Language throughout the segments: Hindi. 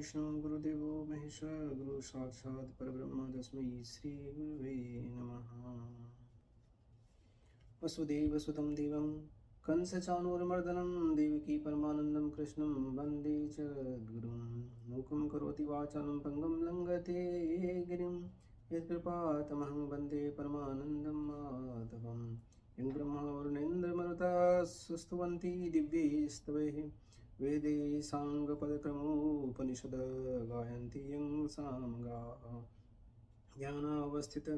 विष्णु गुरुदेवो महेश्वर गुरु साक्षात् परब्रह्म तस्मै श्री गुरुवे नमः। वसुदेव सुतं देवं कंसचाणूरमर्दनं देवकी परमानन्दं कृष्णं वन्दे जगद्गुरुं। मूकं करोति वाचालं पङ्गुं लङ्घते गिरिं यत्कृपातमहं वन्दे परमानन्दं माधवं। यं ब्रह्मा वरुणेन्द्रमरुताः स्तुवन्ति दिव्यैस्तवैः वेदे साङ्गपदक्रमोपनिषद गायन्ति यं सामगाः। ज्ञानावस्थित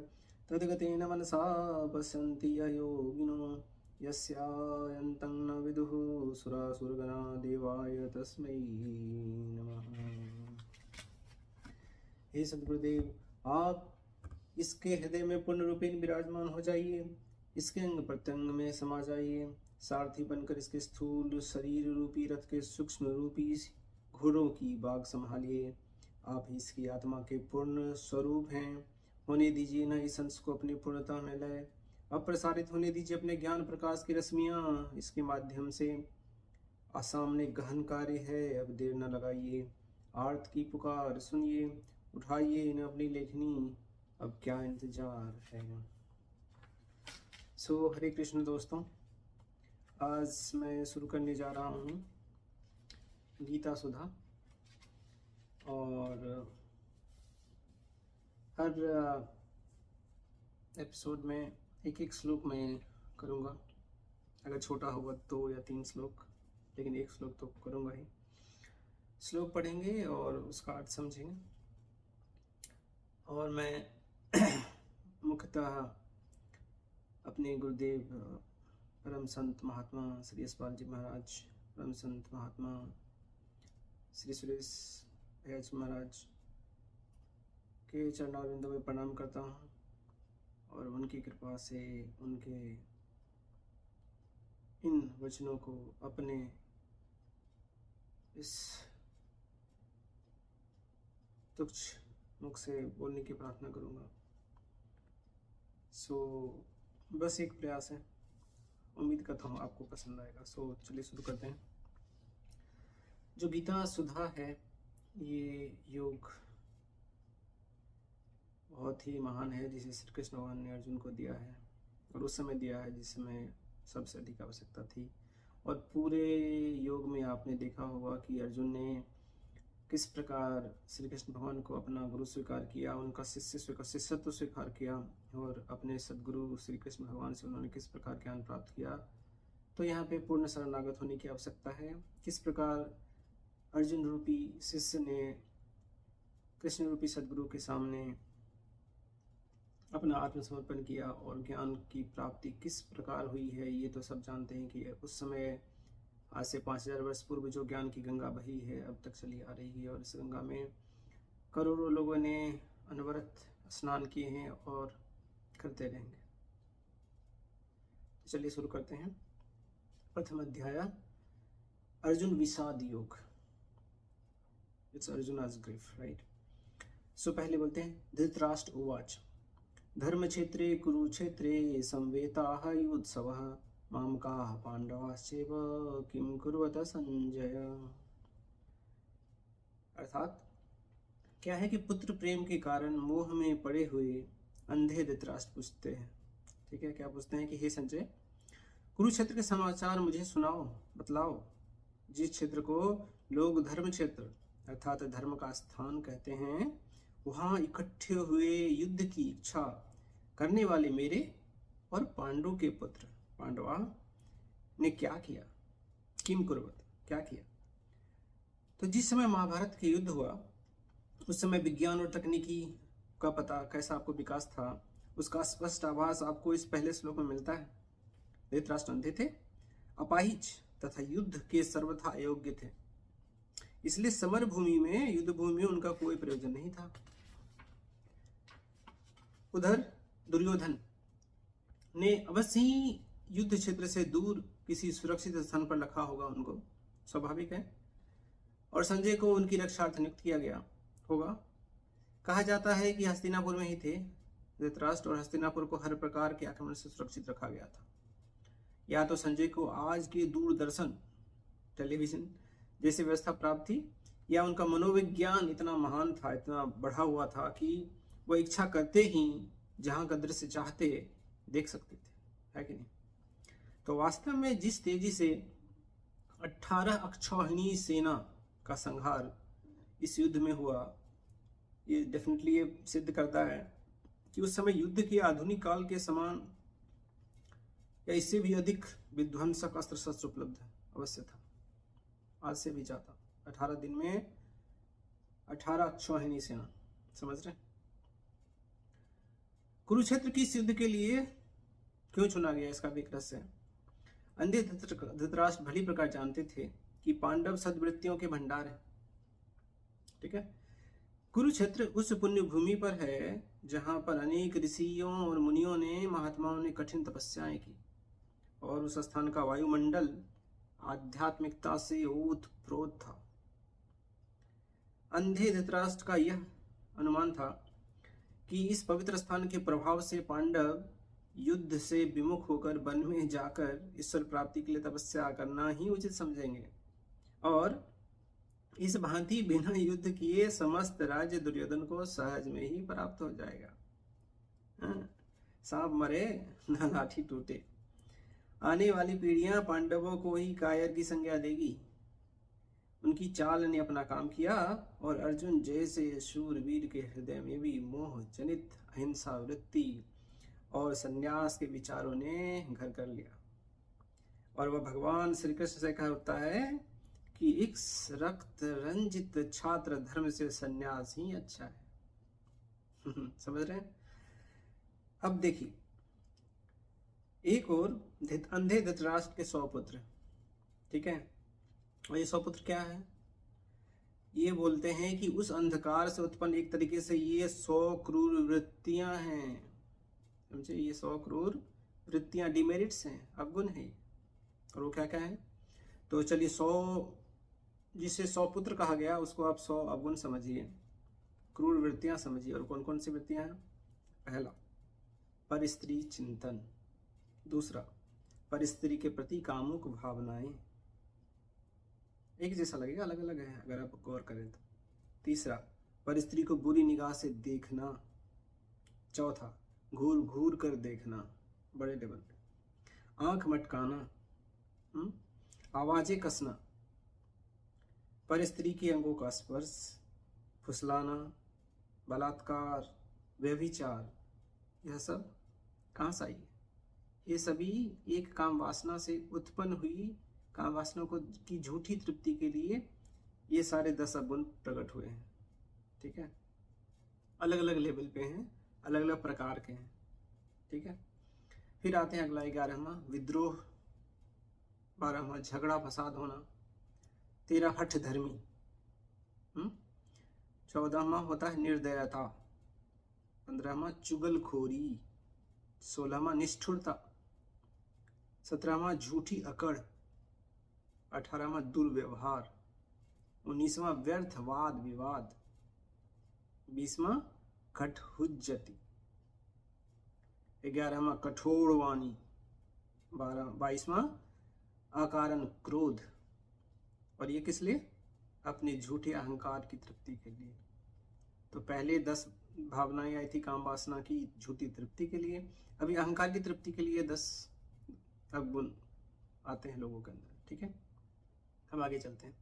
तद्गतेन मनसा पश्यन्ति योगिनो यस्यायन्तं न विदुः सुरासुरगणा देवाय तस्मै नमः। हे सद्गुरुदेव, आप इसके हृदय में पूर्ण रूपेण विराजमान हो जाइए, इसके अंग प्रत्यंग में समा जाइए, सारथी बनकर इसके स्थूल शरीर रूपी रथ के सूक्ष्म रूपी घोड़ों की बाग संभालिए। आप ही इसकी आत्मा के पूर्ण स्वरूप हैं। होने दीजिए ना इस अंश को अपनी पूर्णता में लय, अब प्रसारित होने दीजिए अपने ज्ञान प्रकाश की रश्मियाँ इसके माध्यम से। असामने गहन कार्य है, अब देर न लगाइए, आर्त की पुकार सुनिए, उठाइए न अपनी लेखनी, अब क्या इंतजार है। हरे कृष्ण दोस्तों, आज मैं शुरू करने जा रहा हूँ गीता सुधा, और हर एपिसोड में एक एक श्लोक मैं करूँगा। अगर छोटा होगा 2 या 3 श्लोक, लेकिन एक श्लोक तो करूँगा ही। श्लोक पढ़ेंगे और उसका अर्थ समझेंगे। और मैं मुख्यतः अपने गुरुदेव परम संत महात्मा श्री यशपाल जी महाराज, परम संत महात्मा श्री सुरेश भैया जी महाराज के चरणारविंदों में प्रणाम करता हूँ, और उनकी कृपा से उनके इन वचनों को अपने इस तुच्छ मुख से बोलने की प्रार्थना करूँगा। बस एक प्रयास है, उम्मीद करता हूँ आपको पसंद आएगा। चलिए शुरू करते हैं। जो गीता सुधा है, ये योग बहुत ही महान है, जिसे श्री कृष्ण भगवान ने अर्जुन को दिया है, और उस समय दिया है जिस समय सबसे अधिक आवश्यकता थी। और पूरे योग में आपने देखा होगा कि अर्जुन ने किस प्रकार श्री कृष्ण भगवान को अपना गुरु स्वीकार किया, उनका शिष्यत्व स्वीकार किया, और अपने सद्गुरु श्री कृष्ण भगवान से उन्होंने किस प्रकार ज्ञान प्राप्त किया। तो यहाँ पे पूर्ण शरणागत होने की आवश्यकता है। किस प्रकार अर्जुन रूपी शिष्य ने कृष्ण रूपी सद्गुरु के सामने अपना आत्मसमर्पण किया, और ज्ञान की प्राप्ति किस प्रकार हुई है, ये तो सब जानते हैं कि उस समय आज से 5000 वर्ष पूर्व जो ज्ञान की गंगा बही है, अब तक चली आ रही है, और इस गंगा में करोड़ों लोगों ने अनवरत स्नान किए हैं और करते रहेंगे। तो चलिए शुरू करते हैं। प्रथम अध्याय, Arjun Vishad Yog. It's Arjuna's grief, right. पहले बोलते हैं, धृतराष्ट्र उवाच धर्म क्षेत्रे कुरुक्षेत्रे संवेताः युत्सवः मामकाः पांडवाश्चैव किं कुर्वत संजय। अर्थात क्या है कि पुत्र प्रेम के कारण मोह में पड़े हुए अंधे धृतराष्ट्र पूछते हैं, ठीक है, क्या पूछते हैं कि हे संजय, कुरुक्षेत्र के समाचार मुझे सुनाओ, बतलाओ। जिस क्षेत्र को लोग धर्म क्षेत्र अर्थात धर्म का स्थान कहते हैं, वहां इकट्ठे हुए युद्ध की इच्छा करने वाले मेरे और पांडु के पुत्र पांडवा ने क्या किया, किम कुर्वत, क्या किया। तो जिस समय महाभारत के युद्ध हुआ, उस समय विज्ञान और तकनीकी का पता कैसा आपको विकास था, उसका स्पष्ट आभास आपको इस पहले श्लोक में मिलता है। धृतराष्ट्र अंधे थे, अपाहिज तथा युद्ध के सर्वथा अयोग्य थे, इसलिए समर भूमि में, युद्ध भूमि में उनका कोई प्रयोजन नहीं था। उधर दुर्योधन ने अवश्य ही युद्ध क्षेत्र से दूर किसी सुरक्षित स्थान पर रखा होगा उनको, स्वाभाविक है, और संजय को उनकी रक्षार्थ नियुक्त किया गया होगा। कहा जाता है कि हस्तिनापुर में ही थे धृतराष्ट्र, और हस्तिनापुर को हर प्रकार के आक्रमण से सुरक्षित रखा गया था। या तो संजय को आज के दूरदर्शन टेलीविजन जैसी व्यवस्था प्राप्त थी, या उनका मनोविज्ञान इतना महान था, इतना बढ़ा हुआ था कि वो इच्छा करते ही जहां का दृश्य चाहते देख सकते थे, है कि नहीं? तो वास्तव में जिस तेजी से 18 अक्षौहिणी सेना का संहार इस युद्ध में हुआ, ये डेफिनेटली ये सिद्ध करता है कि उस समय युद्ध के आधुनिक काल के समान या इससे भी अधिक विध्वंसक अस्त्र शस्त्र उपलब्ध अवश्य था, आज से भी ज्यादा। 18 दिन में 18 अक्षौहिणी सेना, समझ रहे? कुरुक्षेत्र की इस युद्ध के लिए क्यों चुना गया, इसका भी एक रहस्य है। अंधे धृतराष्ट्र भली प्रकार जानते थे कि पांडव सद्वृत्तियों के भंडार है, ठीक है। कुरुक्षेत्र उस पुण्य भूमि पर है जहां पर अनेक ऋषियों और मुनियों ने, महात्माओं ने कठिन तपस्याएं की, और उस स्थान का वायुमंडल आध्यात्मिकता से ओतप्रोत था। अंधे धृतराष्ट्र का यह अनुमान था कि इस पवित्र स्थान के प्रभाव से पांडव युद्ध से विमुख होकर वन में जाकर ईश्वर प्राप्ति के लिए तपस्या करना ही उचित समझेंगे, और इस भांति बिना युद्ध किए समस्त राज्य दुर्योधन को सहज में ही प्राप्त हो जाएगा। सांप मरे न लाठी टूटे। आने वाली पीढ़ियां पांडवों को ही कायर की संज्ञा देगी। उनकी चाल ने अपना काम किया, और अर्जुन जैसे शूरवीर के हृदय में भी मोह जनित अहिंसा वृत्ति और संन्यास के विचारों ने घर कर लिया, और वह भगवान श्री कृष्ण से कहता है कि इस रक्त रंजित छात्र धर्म से संन्यास ही अच्छा है। समझ रहे हैं? अब देखिए, एक और अंधे धृतराष्ट्र के 100 पुत्र, ठीक है। और ये 100 पुत्र क्या है? ये बोलते हैं कि उस अंधकार से उत्पन्न एक तरीके से ये 100 क्रूर वृत्तियां हैं, समझे? ये 100 क्रूर वृत्तियां डिमेरिट्स हैं, अवगुण है। और वो क्या क्या है? तो चलिए 100, जिसे 100 पुत्र कहा गया उसको आप 100 अवगुण समझिए, क्रूर वृत्तियां समझिए। और कौन कौन सी वृत्तियां हैं? पहला, परस्त्री चिंतन। दूसरा, परस्त्री के प्रति कामुक भावनाएं। एक जैसा लगेगा, अलग अलग है अगर आप गौर करें तो। तीसरा, परस्त्री को बुरी निगाह से देखना। चौथा, घूर घूर कर देखना, बड़े लेवल पे। आंख मटकाना, आवाजें कसना, परस्त्री के अंगों का स्पर्श, फुसलाना, बलात्कार, व्यभिचार, यह सब कहाँ से आई? ये सभी एक काम वासना से उत्पन्न हुई, काम वासना को की झूठी तृप्ति के लिए ये सारे 10 अवगुण प्रकट हुए हैं, ठीक है। अलग अलग लेवल पे हैं, अलग अलग प्रकार के हैं, ठीक है। फिर आते हैं अगला 11वां, विद्रोह। 12वां, झगड़ा फसाद होना। 13, हठ धर्मी। 14वां होता है निर्दयता। 15वां, चुगलखोरी। 16वां, निष्ठुरता। 17वां, झूठी अकड़। 18वां, दुर्व्यवहार। 19वां, व्यर्थ वाद विवाद। 20वां, कठहुज्जति। 11वां, कठोर वाणी। 22वां, अकारण क्रोध। और ये किस लिए? अपने झूठे अहंकार की तृप्ति के लिए। तो पहले 10 भावनाएं आई थी काम वासना की झूठी तृप्ति के लिए, अभी अहंकार की तृप्ति के लिए 10 अवगुण आते हैं लोगों के अंदर, ठीक है। हम आगे चलते हैं।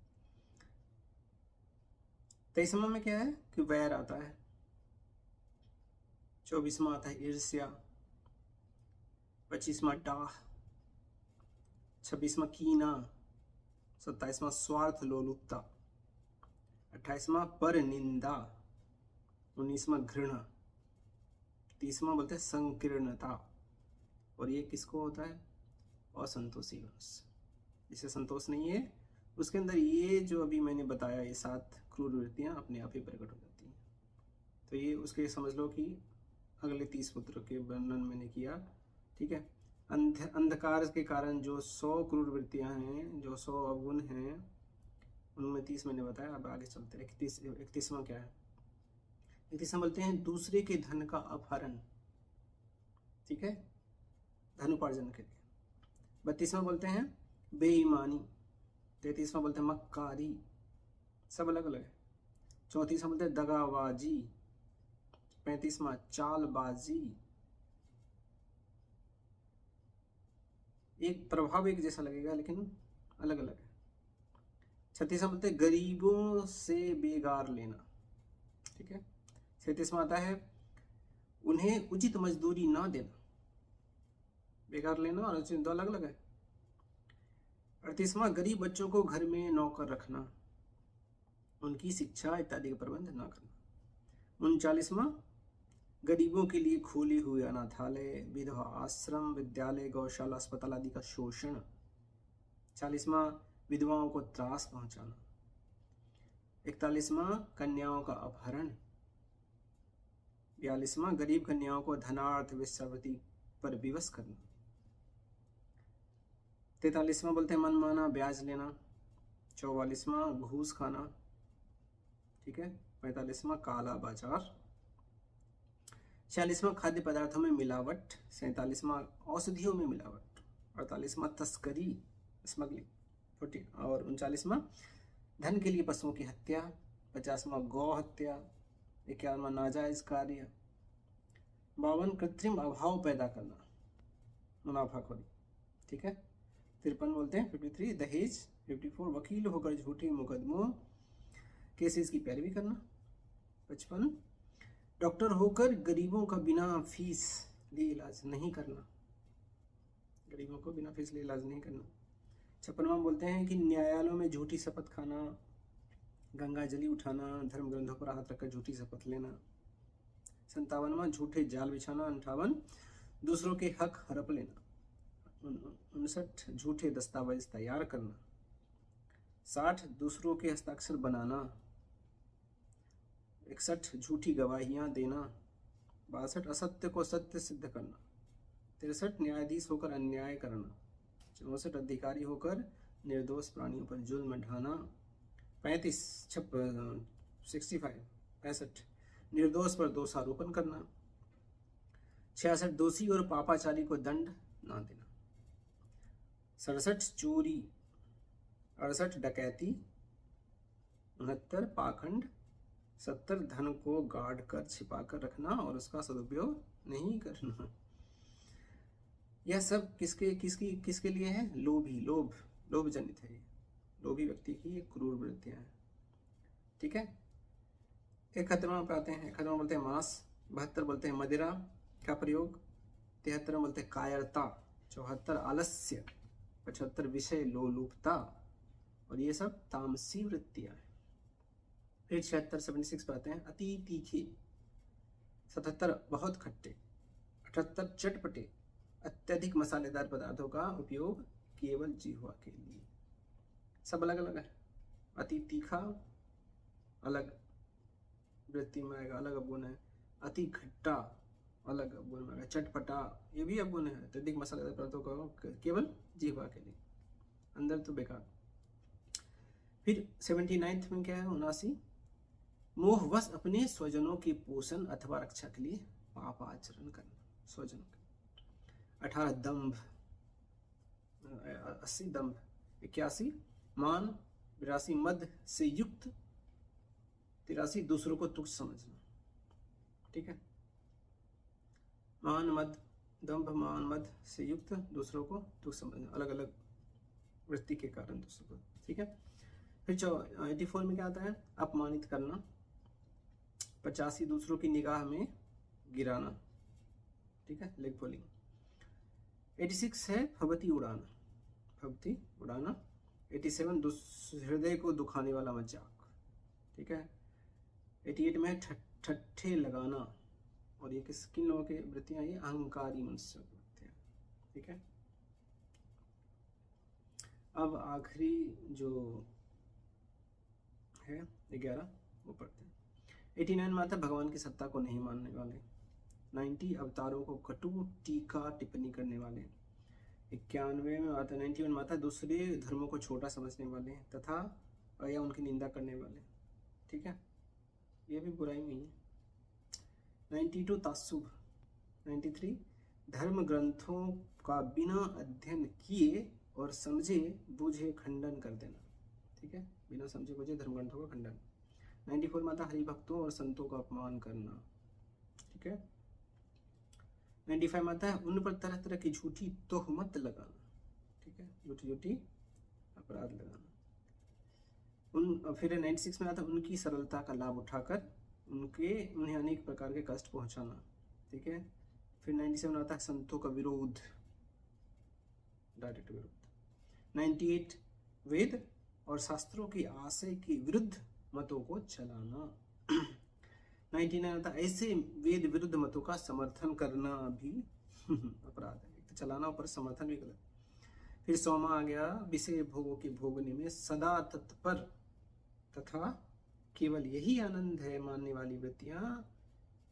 23वां में क्या है कि वैर आता है। 24वां आता है ईर्ष्या। 25वां डाह। 26वां कीना। 27वां स्वार्थ लोलुपता। 28वां पर निंदा। 19वां घृणा। 30वां बोलते हैं संकीर्णता। और ये किसको होता है? असंतोषी मनुष्य, जिसे संतोष नहीं है उसके अंदर ये जो अभी मैंने बताया ये 7 क्रूर वृत्तियां अपने आप ही प्रकट हो जाती हैं। तो ये उसके समझ लो कि अगले 30 पुत्र के वर्णन मैंने किया, ठीक है। अंधकार के कारण जो 100 क्रूर वृत्तियां हैं, जो 100 अवगुण हैं, उनमें 30 मैंने बताया। अब आगे चलते हैं। 31वां क्या है? 31वां बोलते हैं दूसरे के धन का अपहरण, ठीक है, धन उपार्जन के लिए। 32वां बोलते हैं बेईमानी। 33वां बोलते हैं मक्कारी। सब अलग अलग है। 34वां बोलते हैं दगाबाजी। 35वां चालबाजी। एक प्रभाव एक जैसा लगेगा लेकिन अलग अलग है। 36वां बोलते हैं गरीबों से बेगार लेना। ठीक है। 37वां आता है उन्हें उचित मजदूरी ना देना। बेकार लेना और उचित, दो अलग अलग है। 38वां गरीब बच्चों को घर में नौकर रखना, उनकी शिक्षा इत्यादि का प्रबंध ना करना। 39वां गरीबों के लिए खोले हुए अनाथालय, विधवा आश्रम, विद्यालय, गौशाला, अस्पताल आदि का शोषण। 40वां विधवाओं को त्रास पहुंचाना। 41वां कन्याओं का अपहरण। 42वां गरीब कन्याओं को धनार्थ वेश्यावृत्ति पर विवश करना। 43वां बोलते हैं मनमाना ब्याज लेना। 44वां घूस खाना। ठीक है। 45वां काला बाजार। 46वां खाद्य पदार्थों में मिलावट। 47वां औषधियों में मिलावट। 48वां तस्करी स्मगलिंग। और 39वां धन के लिए पशुओं की हत्या। 50वां गौ हत्या। 51वां नाजायज कार्य। 52 कृत्रिम अभाव पैदा करना, मुनाफाखोरी। ठीक है। 53 बोलते हैं 53 दहेज। 54 वकील होकर झूठे मुकदमों केसेस की पैरवी करना। 55 डॉक्टर होकर गरीबों का बिना फीस लिए इलाज नहीं करना, गरीबों को बिना फीस लिए इलाज नहीं करना। 56वां बोलते हैं कि न्यायालयों में झूठी शपथ खाना, गंगा जली उठाना, धर्म ग्रंथों पर हाथ रखकर झूठी शपथ लेना। 57वां झूठे जाल बिछाना। 58 दूसरों के हक हड़प लेना। 59 झूठे दस्तावेज तैयार करना। 60 दूसरों के हस्ताक्षर बनाना। 61 झूठी गवाहियां देना। 62 असत्य को सत्य सिद्ध करना। 63 न्यायाधीश होकर अन्याय करना। 64 अधिकारी होकर निर्दोष प्राणियों पर जुल्म ढाना। 65 निर्दोष पर दोषारोपण करना। 66 दोषी और पापाचारी को दंड ना देना। 67 चोरी। 68 डकैती। 69 पाखंड। 70 धन को गाड़ कर छिपा कर रखना और उसका सदुपयोग नहीं करना। यह सब किसके लिए है? लोभ जनित है। लोभी व्यक्ति की क्रूर वृत्तियां हैं। ठीक है। 71वां पे आते हैं। 71वां बोलते हैं मांस। 72 बोलते हैं मदिरा का प्रयोग। 73 बोलते हैं कायरता। 74 आलस्य। 75 विषय लोलुपता, और ये सब तामसी वृत्तियां हैं। फिर 76 76 पे आते हैं अति तीखे। 77 बहुत खट्टे। 78 चटपटे। अत्यधिक मसालेदार पदार्थों का उपयोग केवल जिह्वा के लिए। सब अलग अलग है। अति तीखा अलग वृत्ति में आएगा, अलग अवगुण है। अति खट्टा अलग अवगुण में आएगा। चटपटा ये भी अवगुण है। अत्यधिक मसालेदार पदार्थों का केवल जिह्वा के लिए, अंदर तो बेकार। फिर 79 में क्या है? 79 मोहवश अपने स्वजनों के पोषण अथवा रक्षा के लिए पाप आचरण करना, स्वजनों के। 18 दंभ। 80 दंभ। 81 मान। 82 मद से युक्त। 83 दूसरों को तुच्छ समझना। ठीक है। मान मद दंभ, मान मद से युक्त दूसरों को तुच्छ समझना, अलग अलग वृत्ति के कारण दूसरों को। ठीक है। फिर 84 में क्या आता है? अपमानित करना। 85 दूसरों की निगाह में गिराना। ठीक है, लेग पुलिंग। 86 है फबती उड़ाना, फबती उड़ाना। 87 हृदय को दुखाने वाला मजाक। ठीक है। 88 में ठट्ठे लगाना, और ये किन लोगों की वृत्तियां? ये अहंकारी मनुष्य की वृत्तियां। ठीक है। अब आखिरी जो है 11 वो पढ़ते हैं। 89 में आता है भगवान की सत्ता को नहीं मानने वाले। 90 अवतारों को कटु टीका टिप्पणी करने वाले। 91 में आता है 91 में आता है दूसरे धर्मों को छोटा समझने वाले तथा या उनकी निंदा करने वाले। ठीक है, ये भी बुराई में ही है। 92 तासुब। 93 धर्म ग्रंथों का बिना अध्ययन किए और समझे बूझे खंडन कर देना। ठीक है, बिना समझे बुझे धर्म ग्रंथों का खंडन। 94 में आता हरि भक्तों और संतों का अपमान करना, ठीक है। 95 में आता है उन पर तरह तरह की झूठी तोहमत लगाना, ठीक है, झूठी झूठी अपराध लगाना। फिर 96 में आता है उनकी सरलता का लाभ उठाकर उन्हें अनेक प्रकार के कष्ट पहुंचाना, ठीक है। फिर 97 आता है संतों का विरोध, डायरेक्ट विरोध। 98 वेद और शास्त्रों के आशय के विरुद्ध मतों को चलाना। 99 आता है ऐसे वेद विरुद्ध मतों का समर्थन करना भी अपराध है, एक तो चलाना ऊपर समर्थन भी गलत। फिर 100 आ गया विषय भोगों के भोगने में सदा तत्पर तथा केवल यही आनंद है मानने वाली वृत्तियां,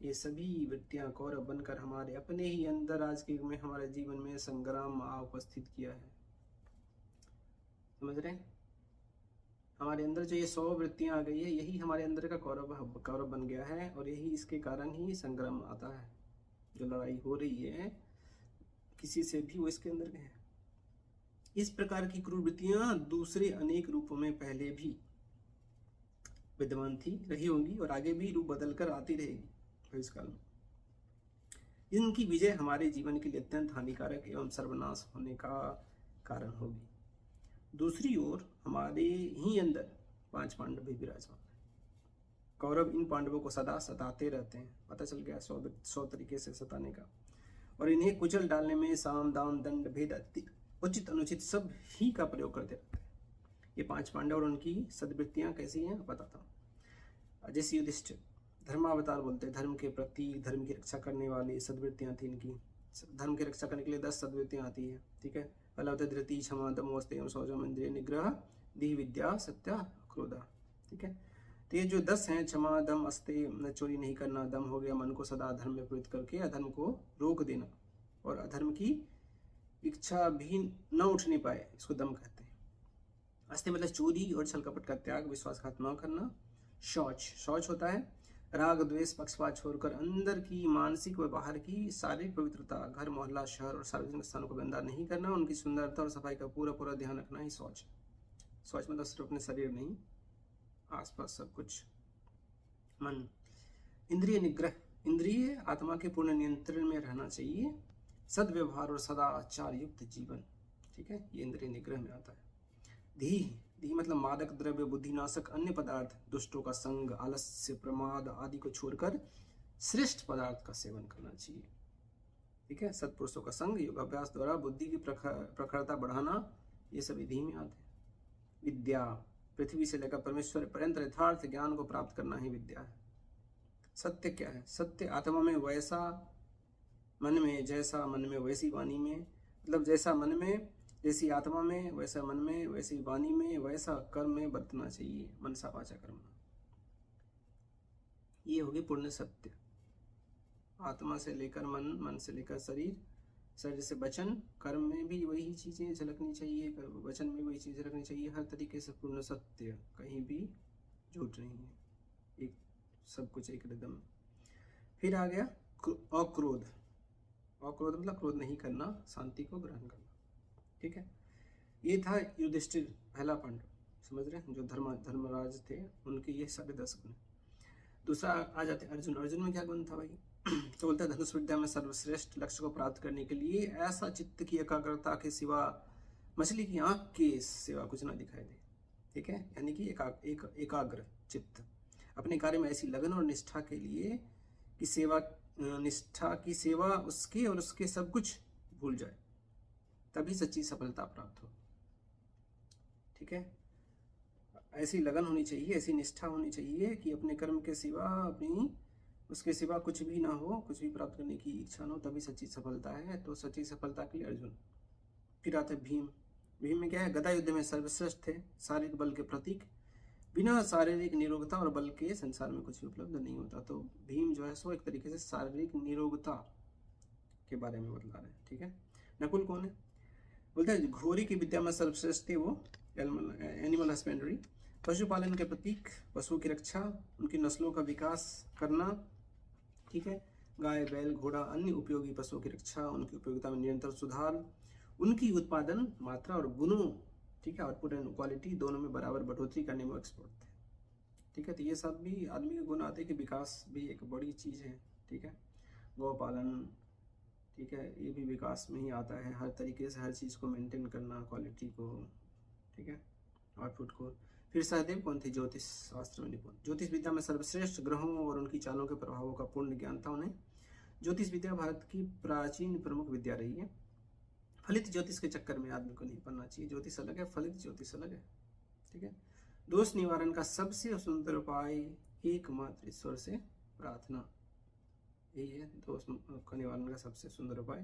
ये सभी वृत्तियां कौरव बनकर हमारे अपने ही अंदर आज के युग में हमारे जीवन में संग्राम उपस्थित किया है। समझ रहे हैं? हमारे अंदर जो ये 100 वृत्तियां आ गई है, यही हमारे अंदर का कौरव बन गया है, और यही इसके कारण ही संग्राम आता है। जो लड़ाई हो रही है किसी से भी, वो इसके अंदर है। इस प्रकार की क्रूर वृत्तियां दूसरे अनेक रूपों में पहले भी विद्यमान थी, रही होंगी, और आगे भी रूप बदलकर आती रहेगी भविष्यकाल में। इनकी विजय हमारे जीवन के लिए अत्यंत हानिकारक एवं सर्वनाश होने का कारण होगी। दूसरी ओर हमारे ही अंदर 5 पांडव भी विराजमान है। कौरव इन पांडवों को सदा सताते रहते हैं, पता चल गया 100 तरीके से सताने का, और इन्हें कुचल डालने में साम दाम दंड भेद उचित अनुचित सब ही का प्रयोग करते रहते हैं। ये 5 पांडव और उनकी सद्वृत्तियां कैसी हैं बताता हूँ। जैसे युधिष्ठिर धर्मावतार बोलते हैं, धर्म के प्रति धर्म की रक्षा करने वाली सद्वृत्तियां थी इनकी। धर्म की रक्षा करने के लिए 10 सद्वृत्तियां आती है, ठीक है। पहला होता है धृति, क्षमा, दम, स्तेय, शौचम, इंद्रिय निग्रह, धी, विद्या, सत्य, क्रोध, ठीक है। तो ये जो 10 हैं, क्षमा, दम, अस्तेय, चोरी नहीं करना, दम हो गया मन को सदा धर्म में प्रवृत्त करके अधर्म को रोक देना, और अधर्म की इच्छा भी न उठने पाए, इसको दम कहते हैं। अस्तेय मतलब चोरी और छल कपट का त्याग, विश्वासघात न करना। शौच होता है राग द्वेष पक्षपात छोड़कर अंदर की मानसिक व बाहर की शारीरिक पवित्रता, घर मोहल्ला शहर और सार्वजनिक स्थानों को गंदा नहीं करना, उनकी सुंदरता और सफाई का पूरा ध्यान रखना ही शौच। शौच मतलब सिर्फ अपने शरीर नहीं, आसपास सब कुछ। मन। इंद्रिय निग्रह, इंद्रिय आत्मा के पूर्ण नियंत्रण में रहना चाहिए। सद्व्यवहार और सदाचार युक्त जीवन, ठीक है, ये इंद्रिय निग्रह में आता है। धी मतलब मादक द्रव्य, बुद्धिनाशक अन्य पदार्थ, दुष्टों का संग, आलस्य, प्रमाद आदि को छोड़कर श्रेष्ठ पदार्थ का सेवन करना चाहिए, ठीक है। सत्पुरुषों का संग, योगाभ्यास द्वारा बुद्धि की प्रखरता बढ़ाना, ये सभी धी में आते हैं। विद्या, पृथ्वी से लेकर परमेश्वर पर्यंत यथार्थ ज्ञान को प्राप्त करना ही विद्या है। सत्य क्या है? सत्य आत्मा में वैसा, मन में जैसा, मन में वैसी वाणी में, मतलब जैसा मन में, जैसी आत्मा में, वैसा मन में, वैसी वाणी में, वैसा कर्म में बरतना चाहिए। मनसा वाचा कर्म, ये होगी पूर्ण सत्य। आत्मा से लेकर मन, मन से लेकर शरीर, शरीर से वचन, कर्म में भी वही चीजें झलकनी चाहिए, वचन में वही चीजें झलकनी चाहिए। हर तरीके से पूर्ण सत्य, कहीं भी झूठ नहीं है, एक सब कुछ एक एकदम। फिर आ गया अक्रोध। अक्रोध मतलब क्रोध नहीं करना, शांति को ग्रहण करना, ठीक है। ये था युधिष्ठिर, पहला पांडव, समझ रहे हैं, जो धर्मराज थे, उनके ये 10.5 गुण। दूसरा आ जाते अर्जुन। अर्जुन में क्या गुण था भाई? तो बोलता है धनुष विद्या में सर्वश्रेष्ठ लक्ष्य को प्राप्त करने के लिए ऐसा चित्त की एकाग्रता के सिवा मछली की आंख के सिवा कुछ ना दिखाई दे, ठीक है। यानी कि एकाग्र चित्त, अपने कार्य में ऐसी लगन और निष्ठा के लिए कि निष्ठा की सेवा उसके और उसके सब कुछ भूल जाए, तभी सच्ची सफलता प्राप्त हो, ठीक है। ऐसी लगन होनी चाहिए, ऐसी निष्ठा होनी चाहिए कि अपने कर्म के सिवा, उसके सिवा कुछ भी ना हो, कुछ भी प्राप्त करने की इच्छा ना हो, तभी सच्ची सफलता है। तो सच्ची सफलता के लिए अर्जुन। फिर आते भीम। भीम में क्या है? गदा युद्ध में सर्वश्रेष्ठ थे, शारीरिक बल के प्रतीक। बिना शारीरिक निरोगता और बल के संसार में कुछ भी उपलब्ध नहीं होता। तो भीम जो है सो एक तरीके से शारीरिक निरोगता के बारे में बतला रहे हैं, ठीक है। नकुल कौन है? बोलते हैं घोड़ी की विद्या में सर्वश्रेष्ठ थे वो, एनिमल हस्बेंड्री, पशुपालन के प्रतीक, पशुओं की रक्षा, उनकी नस्लों का विकास करना, ठीक है। गाय, बैल, घोड़ा, अन्य उपयोगी पशुओं की रक्षा, उनकी उपयोगिता में निरंतर सुधार, उनकी उत्पादन मात्रा और गुणों ठीक है, आउटपुट एंड क्वालिटी दोनों में बराबर बढ़ोतरी करने में एक्सपर्ट थे। ठीक है, तो ये सब भी आदमी के गुण आते हैं कि विकास भी एक बड़ी चीज़ है। ठीक है, गौ पालन, ठीक है, ये भी विकास में ही आता है, हर तरीके से हर चीज़ को मेंटेन करना, क्वालिटी को, ठीक है, आउटपुट को। फिर सहदेव कौन थे? ज्योतिष शास्त्र में निपुण, ज्योतिष विद्या में सर्वश्रेष्ठ ग्रहों और उनकी चालों के प्रभावों का पूर्ण ज्ञान था उन्हें। ज्योतिष विद्या भारत की प्राचीन प्रमुख विद्या रही है। फलित ज्योतिष के चक्कर में आदमी को नहीं पड़ना चाहिए, ज्योतिष अलग है, फलित ज्योतिष अलग है। ठीक है, दोष निवारण का सबसे सुंदर उपाय एकमात्र ईश्वर से प्रार्थना, यही है दोष का निवारण का सबसे सुंदर उपाय।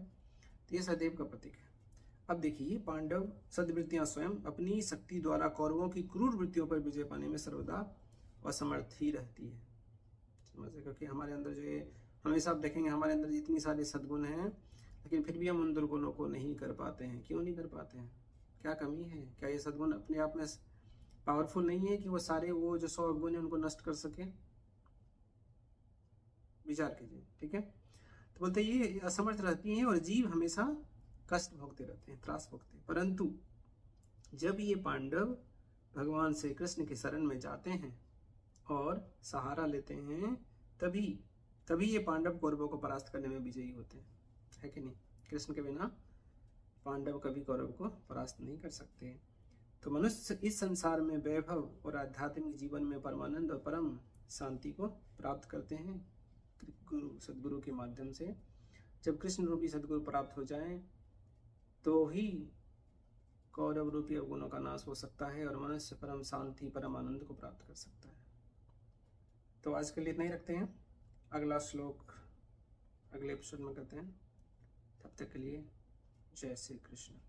तो ये सहदेव का प्रतीक है। अब देखिए, पांडव सद्वृत्तियां स्वयं अपनी शक्ति द्वारा कौरवों की क्रूर वृत्तियों पर विजय पाने में सर्वदा असमर्थ ही रहती है। समझे, क्योंकि हमारे अंदर जो ये हमेशा आप देखेंगे हमारे अंदर जितनी सारे सद्गुण हैं, लेकिन फिर भी हम उन दुर्गुणों को नहीं कर पाते हैं। क्यों नहीं कर पाते हैं? क्या कमी है? क्या ये सद्गुण अपने आप में पावरफुल नहीं है कि वो सारे वो जो 100 गुण है उनको नष्ट कर सके? विचार कीजिए। ठीक है, तो बोलते ये असमर्थ रहती हैं और जीव हमेशा कष्ट भोगते रहते हैं, त्रास भोगते हैं। परंतु जब ये पांडव भगवान श्री कृष्ण के शरण में जाते हैं और सहारा लेते हैं, तभी ये पांडव कौरवों को परास्त करने में विजयी होते हैं, है कि नहीं? कृष्ण के बिना पांडव कभी कौरव को परास्त नहीं कर सकते। तो मनुष्य इस संसार में वैभव और आध्यात्मिक जीवन में परमानंद और परम शांति को प्राप्त करते हैं गुरु सद्गुरु के माध्यम से। जब कृष्ण रूपी सद्गुरु प्राप्त हो जाएं तो ही कौरव रूपी अवगुणों का नाश हो सकता है और मनुष्य परम शांति, परम आनंद को प्राप्त कर सकता है। तो आज के लिए इतना ही रखते हैं, अगला श्लोक अगले एपिसोड में करते हैं। तब तक के लिए जय श्री कृष्ण।